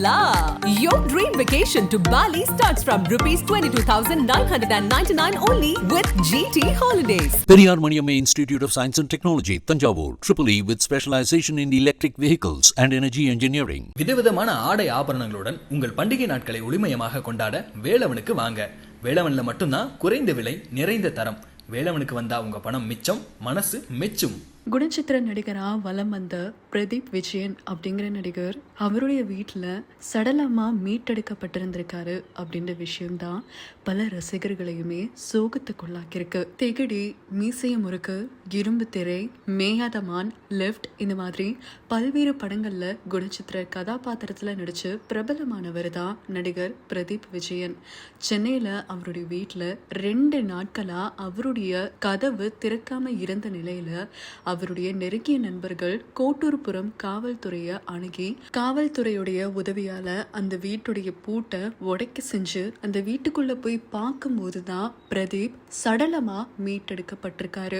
la! Your dream vacation to Bali starts from rupees 22,999 only with GT Holidays. Periyar Maniamma Institute of Science and Technology, Tanjavur, EEE with specialization in electric vehicles and energy engineering. விதவிதமான ஆடை ஆபரணங்களுடன் உங்கள் பண்டிகை நாட்களை ஒளிமயமாக கொண்டாட வேலவனுக்கு வாங்க. வேலவன்ல மட்டும்தான் குறைந்த விலை, நிறைந்த தரம். வேலவனுக்கு வந்தா உங்க பணம் மிச்சம், மனசு மெச்சும். குணச்சித்திர நடிகராக வலம் வந்த பிரதீப் விஜயன் அப்படிங்கிற நடிகர் அவருடைய வீட்டில் சடலமாக மீட்டெடுக்கப்பட்டிருந்திருக்காரு அப்படின்ற விஷயம்தான் பல ரசிகர்களையுமே சோகத்துக்குள்ளாக்கியிருக்கு. தெகிடி, மீசைய முறுக்கு, இரும்பு திரை, மேயாதமான், லெஃப்ட் இந்த மாதிரி பல்வேறு படங்களில் குணச்சித்திர கதாபாத்திரத்தில் நடித்து பிரபலமானவர் தான் நடிகர் பிரதீப் விஜயன். சென்னையில் அவருடைய வீட்டில் 2 நாட்களாக அவருடைய கதவு திறக்காம இருந்த நிலையில் அவருடைய நெருங்கிய நண்பர்கள் கோட்டூர்புரம் காவல்துறையை அணுகி காவல்துறையுடைய உதவியால அந்த வீட்டுடைய பூட்டை உடைக்க செஞ்சு அந்த வீட்டுக்குள்ள போய் பார்க்கும்போது தான் பிரதீப் சடலமா மீட்டெடுக்கப்பட்டிருக்காரு.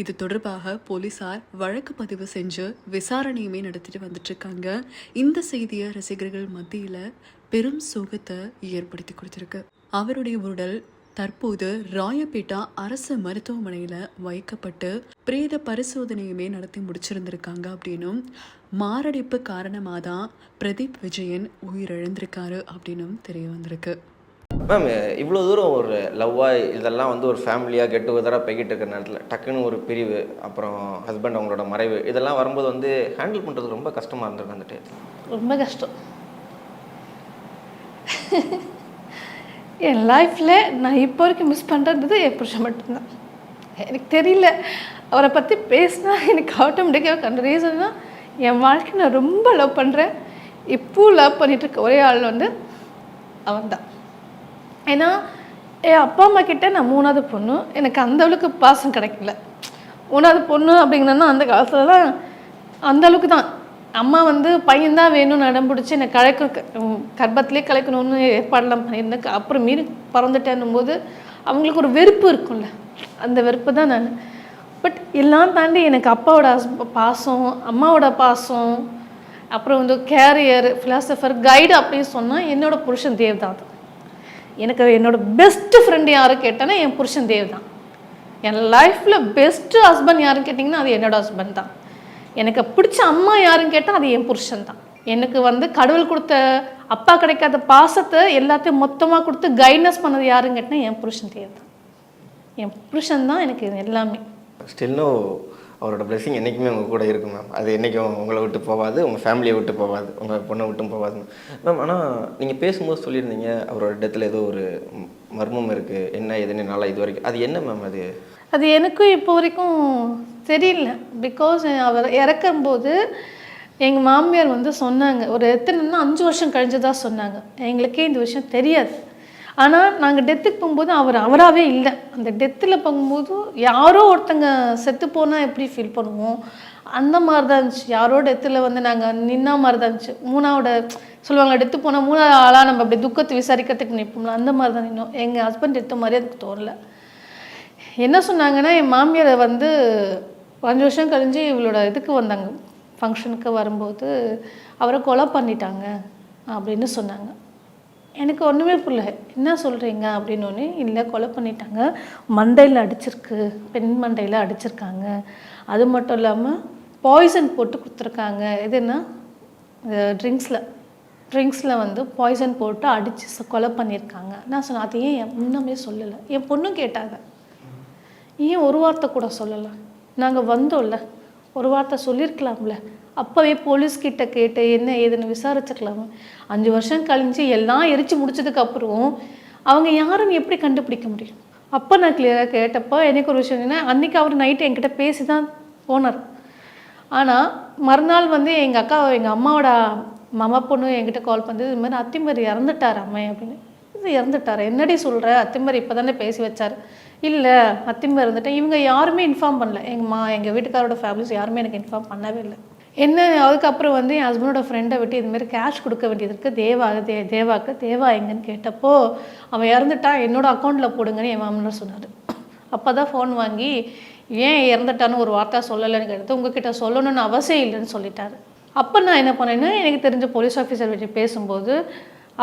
இது தொடர்பாக போலீசார் வழக்கு பதிவு செஞ்சு விசாரணையுமே நடத்திட்டு வந்துட்டு இருக்காங்க. இந்த செய்தியை ரசிகர்கள் மத்தியில பெரும் சோகத்தை ஏற்படுத்தி கொடுத்திருக்கு. அவருடைய உடல் தற்போது ராயப்பேட்டா அரசு மருத்துவமனையில் வைக்கப்பட்டு பிரேத பரிசோதனையுமே நடத்தி முடிச்சிருந்திருக்காங்க. அப்படின்னும் மாரடைப்பு காரணமாக தான் பிரதீப் விஜயன் உயிரிழந்திருக்காரு அப்படின்னும் தெரிய வந்திருக்கு. மேம், இவ்வளோ தூரம் ஒரு லவ்வாக இதெல்லாம் வந்து ஒரு ஃபேமிலியாக கெட் டுகெதராக போய்கிட்டு இருக்கிற நேரத்தில் டக்குன்னு ஒரு பிரிவு, அப்புறம் ஹஸ்பண்ட் அவங்களோட மறைவு, இதெல்லாம் வரும்போது வந்து ஹேண்டில் பண்ணுறது ரொம்ப கஷ்டமாக இருந்திருக்கு. அந்த டைம் ரொம்ப கஷ்டம். என் லைஃப்பில் நான் இப்போ வரைக்கும் மிஸ் பண்ணுறது என் புருஷன் மட்டும்தான். எனக்கு தெரியல, அவரை பற்றி பேசினா எனக்கு ஆட்டோமேட்டிக்காக கண்ட ரீசன்னா என் வாழ்க்கை நான் ரொம்ப லவ் பண்ணுறேன். இப்போது லவ் பண்ணிகிட்ருக்க ஒரே ஆள் வந்து அவன் தான். ஏன்னா என் அப்பா அம்மா கிட்டே நான் 3வது பொண்ணு, எனக்கு அந்தளவுக்கு பாசம் கிடைக்கல. 3வது பொண்ணு அப்படிங்கன்னா அந்த காலத்துலலாம் அந்தளவுக்கு தான். அம்மா வந்து பையன்தான் வேணும்னு அடம் பிடிச்சி என்னை கர்ப்பத்திலே கலைக்கணும்னு ஏற்பாடெல்லாம் பண்ணியிருந்தேன். அப்புறம் மீறி பறந்துட்டேன்னும் போது அவங்களுக்கு ஒரு வெறுப்பு இருக்கும்ல, அந்த வெறுப்பு தான் நான். பட் எல்லாம் தாண்டி எனக்கு அப்பாவோட பாசம், அம்மாவோட பாசம், அப்புறம் வந்து கேரியர், ஃபிலாசபர், கைடு அப்படின்னு சொன்னால் என்னோடய புருஷன் தேவ் தான். எனக்கு என்னோடய பெஸ்ட்டு ஃப்ரெண்டு யாரும் கேட்டேன்னா என் புருஷன் தேவ் தான். என் லைஃப்பில் பெஸ்ட்டு ஹஸ்பண்ட் யாருன்னு கேட்டிங்கன்னா அது என்னோடய ஹஸ்பண்ட் தான். எனக்கு பிடிச்ச அம்மா யாருன்னு கேட்டால் அது என் புருஷன் தான். எனக்கு வந்து கடவுள் கொடுத்த அப்பா கிடைக்காத பாசத்தை எல்லாத்தையும் மொத்தமாக கொடுத்து கைட்னஸ் பண்ணது யாருன்னு கேட்டால் என் புருஷன் தேவை தான். என் புருஷன் தான் எனக்கு எல்லாமே. ஸ்டில்னோ அவரோட பிளெஸிங் என்றைக்குமே உங்கள் கூட இருக்கும் மேம். அது என்றைக்கும் உங்களை விட்டு போகாது, உங்கள் ஃபேமிலியை விட்டு போகாது, உங்கள் பொண்ணை விட்டும் போகாது மேம். ஆனால் நீங்கள் பேசும்போது சொல்லியிருந்தீங்க அவரோட இடத்துல ஏதோ ஒரு மர்மம் இருக்குது, என்ன எதுன்னு நாளாக இது வரைக்கும். அது என்ன மேம்? அது எனக்கும் இப்போ வரைக்கும் தெரியல. பிகாஸ் அவர் இறக்கும்போது எங்கள் மாமியார் வந்து சொன்னாங்க, ஒரு எத்தனைன்னா 5 வருஷம் கழிஞ்சு தான் சொன்னாங்க. எங்களுக்கே இந்த விஷயம் தெரியாது. ஆனால் நாங்கள் டெத்துக்கு போகும்போது அவராகவே இல்லை. அந்த டெத்தில் போகும்போது யாரோ ஒருத்தங்க செத்து போனால் எப்படி ஃபீல் பண்ணுவோம் அந்த மாதிரி தான் இருந்துச்சு. யாரோ டெத்தில் வந்து நாங்கள் நின்னா மாதிரி தான் இருந்துச்சு. 3வது சொல்லுவாங்க, டெத்து போனால் 3வது ஆளாக நம்ம அப்படி துக்கத்தை விசாரிக்கிறதுக்கு நிற்போம்ல, அந்த மாதிரி தான் நின்னோம். எங்கள் ஹஸ்பண்ட் டெத்து மாதிரி அதுக்கு தோணலை. என்ன சொன்னாங்கன்னா, என் மாமியாரை வந்து 5 வருஷம் கழிஞ்சு இவளோட இதுக்கு வந்தாங்க, ஃபங்க்ஷனுக்கு வரும்போது அவரை கொலை பண்ணிட்டாங்க அப்படின்னு சொன்னாங்க. எனக்கு ஒன்றுமே புரியல, என்ன சொல்கிறீங்க அப்படின்னோடனே, இல்லை கொலை பண்ணிட்டாங்க, மண்டையில் அடிச்சிருக்கு, பெண் மண்டையில் அடிச்சிருக்காங்க, அது மட்டும் இல்லாமல் பாய்சன் போட்டு கொடுத்துருக்காங்க. எதுன்னா ட்ரிங்க்ஸில் வந்து பாய்சன் போட்டு அடித்து கொலை பண்ணியிருக்காங்க. நான் சொன்னேன், அது ஏன் முன்னமே சொல்லலை? என் பொண்ணும் கேட்டாங்க, ஏன் ஒரு வார்த்தை கூட சொல்லலை? நாங்கள் வந்தோம்ல, ஒரு வார்த்தை சொல்லியிருக்கலாம்ல, அப்போவே போலீஸ்கிட்ட கேட்டு என்ன ஏதுன்னு விசாரிச்சுக்கலாமா? 5 வருஷம் கழிஞ்சு எல்லாம் எரிச்சு முடிச்சதுக்கப்புறம் அவங்க யாருன்னு எப்படி கண்டுபிடிக்க முடியும்? அப்போ நான் கிளியராக கேட்டப்போ எனக்கு ஒரு விஷயம் என்ன, அன்றைக்கி அவர் நைட்டு என்கிட்ட பேசி தான் போனார். ஆனால் மறுநாள் வந்து எங்கள் அக்கா, எங்கள் அம்மாவோட மாமா பொண்ணு என்கிட்ட கால் பண்ணது, இது மாதிரி அத்திமர் இறந்துட்டார் அம்மா அப்படின்னு. இது இறந்துட்டார் என்னடி சொல்கிற? அத்திமர் இப்போ தானே பேசி வச்சார். இல்லை, அத்திமர் இருந்துட்டேன். இவங்க யாருமே இன்ஃபார்ம் பண்ணல, எங்கள் வீட்டுக்காரோட ஃபேமிலிஸ் யாருமே எனக்கு இன்ஃபார்ம் பண்ணவே இல்லை. என்ன அதுக்கப்புறம் வந்து என் ஹஸ்பண்டோட ஃப்ரெண்டை விட்டு இதுமாரி கேஷ் கொடுக்க வேண்டியது இருக்குது தேவா எங்கன்னு கேட்டப்போ, அவன் இறந்துட்டா என்னோட அக்கௌண்ட்டில் போடுங்கன்னு என் மாமனார் சொன்னார். அப்போ தான் ஃபோன் வாங்கி ஏன் இறந்துட்டான்னு ஒரு வார்த்தை சொல்லலைன்னு கேட்டது, உங்ககிட்ட சொல்லணும்னு அவசியம் இல்லைன்னு சொல்லிட்டாரு. அப்போ நான் என்ன பண்ணேன்னா, எனக்கு தெரிஞ்ச போலீஸ் ஆஃபீஸர் வச்சு பேசும்போது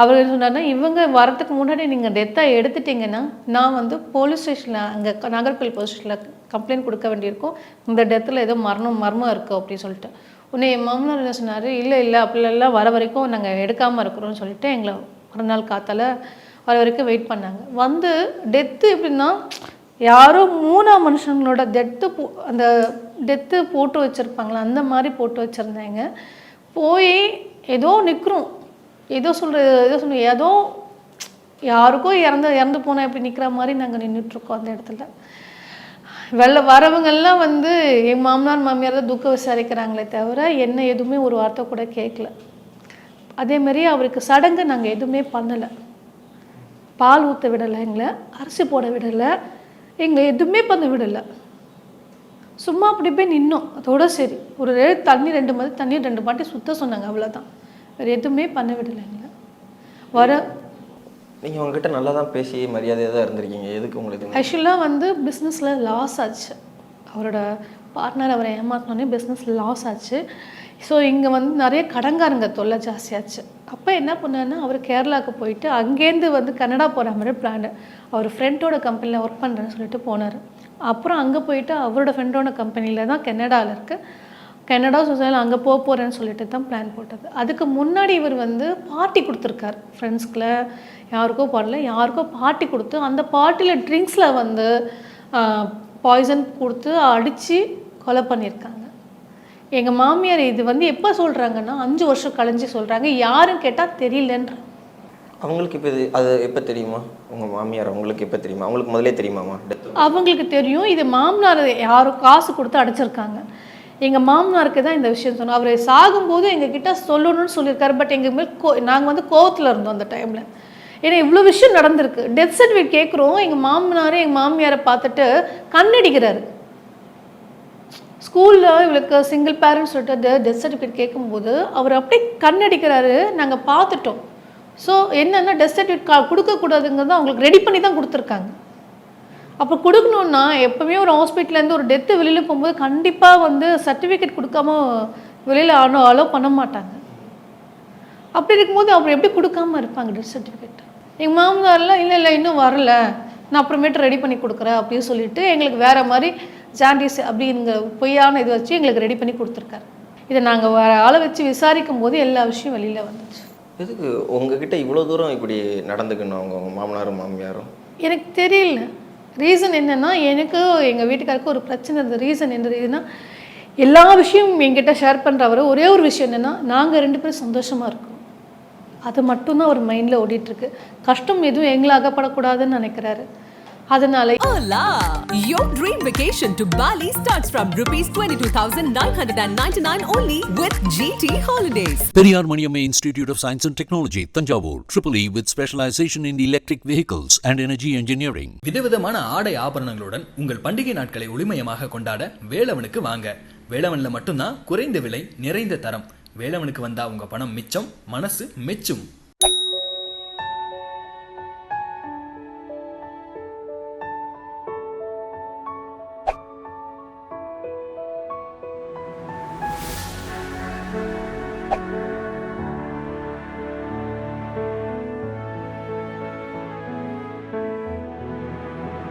அவர் என்ன சொன்னார்னா, இவங்க வரத்துக்கு முன்னாடி நீங்கள் டெத்தாக எடுத்துட்டிங்கன்னா நான் வந்து போலீஸ் ஸ்டேஷனில் அங்கே நாகர்கோவில் போலீஸ் ஸ்டேஷனில் கம்ப்ளைண்ட் கொடுக்க வேண்டியிருக்கும், இந்த டெத்தில் ஏதோ மர்மம் இருக்குது அப்படின்னு சொல்லிட்டு. உடனே என் மாமனார் என்ன சொன்னார், இல்லை அப்படிலாம் வர வரைக்கும் நாங்கள் எடுக்காமல் இருக்கிறோம்னு சொல்லிட்டு எங்களை மறுநாள் காத்தால் வர வரைக்கும் வெயிட் பண்ணாங்க. வந்து டெத்து எப்படின்னா, யாரோ 3ஆம் மனுஷங்களோட அந்த டெத்து போட்டு வச்சுருப்பாங்களா அந்த மாதிரி போட்டு வச்சுருந்தாங்க. போய் ஏதோ நிற்கிறோம், ஏதோ யாருக்கோ இறந்து போனால் எப்படி நிற்கிற மாதிரி நாங்கள் நின்றுட்டுருக்கோம் அந்த இடத்துல. வரவங்கெல்லாம் வந்து என் மாமனார் மாமியார் தான் துக்கம் விசாரிக்கிறாங்களே தவிர என்ன எதுவுமே ஒரு வார்த்தை கூட கேட்கல. அதேமாரி அவருக்கு சடங்கு நாங்கள் எதுவுமே பண்ணலை. பால் ஊற்ற விடலை, எங்களை அரிசி போட விடலை, எங்களை எதுவுமே பண்ண விடலை. சும்மா அப்படி போய் நின்னோம், அதோட சரி. ஒரு தண்ணி 2 பாட்டி சுத்த சொன்னாங்க, அவ்வளோதான். வேறு எதுவுமே பண்ண விடலை எங்களை. நீங்கள் உங்ககிட்ட நல்லா தான் பேசி மரியாதையாக தான் இருந்திருக்கீங்க. எதுக்கு உங்களுக்கு? ஆக்சுவலாக வந்து பிஸ்னஸில் லாஸ் ஆச்சு. அவரோட பார்ட்னர் அவரை ஏமாத்தினோடனே பிஸ்னஸில் லாஸ் ஆச்சு. ஸோ இங்கே வந்து நிறைய கடங்காரங்க தொல்லை ஜாஸ்தியாச்சு. அப்போ என்ன பண்ணாருன்னா, அவர் கேரளாவுக்கு போயிட்டு அங்கேருந்து வந்து கனடா போகிற மாதிரி பிளான். அவர் ஃப்ரெண்டோட கம்பெனியில் ஒர்க் பண்ணுறேன்னு சொல்லிட்டு போனார். அப்புறம் அங்கே போயிட்டு அவரோட ஃப்ரெண்டோட கம்பெனியில் தான் கனடாவில் இருக்குது, கனடா சொசைட்டியில் அங்கே போகிறேன்னு சொல்லிட்டு தான் பிளான் போட்டது. அதுக்கு முன்னாடி இவர் வந்து பார்ட்டி கொடுத்துருக்கார் ஃப்ரெண்ட்ஸ்குள்ள, யாருக்கோ பாடல யாருக்கோ பார்ட்டி கொடுத்து அந்த பார்ட்டியில் ட்ரிங்க்ஸில் வந்து பாய்சன் கொடுத்து அடித்து கொலை பண்ணியிருக்காங்க. எங்கள் மாமியார் இது வந்து எப்போ சொல்கிறாங்கன்னா 5 வருஷம் கழிஞ்சு சொல்கிறாங்க. யாரும் கேட்டால் தெரியலன்ற. அவங்களுக்கு இப்போ அது எப்போ தெரியுமா? உங்கள் மாமியார் அவங்களுக்கு எப்போ தெரியுமா? அவங்களுக்கு முதலே தெரியுமாம்மா? அவங்களுக்கு தெரியும். இது மாமனார் யாரும் காசு கொடுத்து அடிச்சிருக்காங்க. எங்கள் மாமனாருக்கு தான் இந்த விஷயம் சொன்னோம். அவர் சாகும்போது எங்ககிட்ட சொல்லணும்னு சொல்லியிருக்காரு. பட் எங்கள் மேல் நாங்கள் வந்து கோவத்தில் இருந்தோம் அந்த டைமில். ஏன்னா இவ்வளோ விஷயம் நடந்திருக்கு. டெத் சர்டிஃபிகேட் கேட்குறோம். எங்கள் மாமனார் எங்கள் மாமியாரை பார்த்துட்டு கண்ணடிக்கிறாரு. ஸ்கூலில் இவளுக்கு சிங்கிள் பேரண்ட்ஸ் சொல்லிட்டு டெத் சர்டிஃபிகேட் கேட்கும்போது அவர் அப்படியே கண்ணடிக்கிறாரு. நாங்கள் பார்த்துட்டோம். ஸோ என்னென்னா டெத் சர்டிஃபிகேட் கொடுக்கக்கூடாதுங்கிறது அவங்களுக்கு ரெடி பண்ணி தான் கொடுத்துருக்காங்க. அப்போ கொடுக்கணுன்னா எப்போவுமே ஒரு ஹாஸ்பிட்டல்லேருந்து ஒரு டெத்து வெளியில் போகும்போது கண்டிப்பாக வந்து சர்டிஃபிகேட் கொடுக்காம வெளியில் அலோவ் பண்ண மாட்டாங்க. அப்படி இருக்கும்போது அவர் எப்படி கொடுக்காம இருப்பாங்க டெத் சர்டிஃபிகேட்? எங்கள் மாமனார்லாம் இல்லை இன்னும் வரல, நான் அப்புறமேட்டு ரெடி பண்ணி கொடுக்குறேன் அப்படின்னு சொல்லிட்டு எங்களுக்கு வேறு மாதிரி ஜாண்டிஸ் அப்படிங்கிற பொய்யான இது வச்சு எங்களுக்கு ரெடி பண்ணி கொடுத்துருக்காரு. இதை நாங்கள் வேறு ஆளை வச்சு விசாரிக்கும் போது எல்லா விஷயம் வெளியில் வந்துச்சு. எதுக்கு உங்ககிட்ட இவ்வளோ தூரம் இப்படி நடந்துக்கணும் அவங்க மாமனாரும் மாமியாரும்? எனக்கு தெரியல. ரீசன் என்னென்னா, எனக்கு எங்கள் வீட்டுக்காருக்கு ஒரு பிரச்சனை இருந்தது. ரீசன் என்ன ரீசன்னா, எல்லா விஷயமும் என்கிட்ட ஷேர் பண்ணுறவர் ஒரே ஒரு விஷயம் என்னென்னா, நாங்கள் 2 பேரும் சந்தோஷமாக இருக்கோம். அது மட்டும்தான் அவர் மைண்டில் ஓடிட்டுருக்கு. கஷ்டம் எதுவும் எங்களை அகப்படக்கூடாதுன்னு நினைக்கிறாரு. அதனால Hola! Your dream vacation to Bali starts from rupees 22,999 only with GT Holidays. Periyar Maniamma Institute of Science and Technology, Tanjavur, EEE with specialization in electric vehicles and energy engineering. விதவிதமான ஆடை ஆபரணங்களுடன் உங்கள் பண்டிகை நாட்களை ஒளிமயமாக கொண்டாட வேலவனுக்கு வாங்க. வேலவன்ல மட்டும்தான் குறைந்த விலை, நிறைந்த தரம். வேலவனுக்கு வந்தா உங்க பணம் மிச்சம், மனசு மெச்சும்.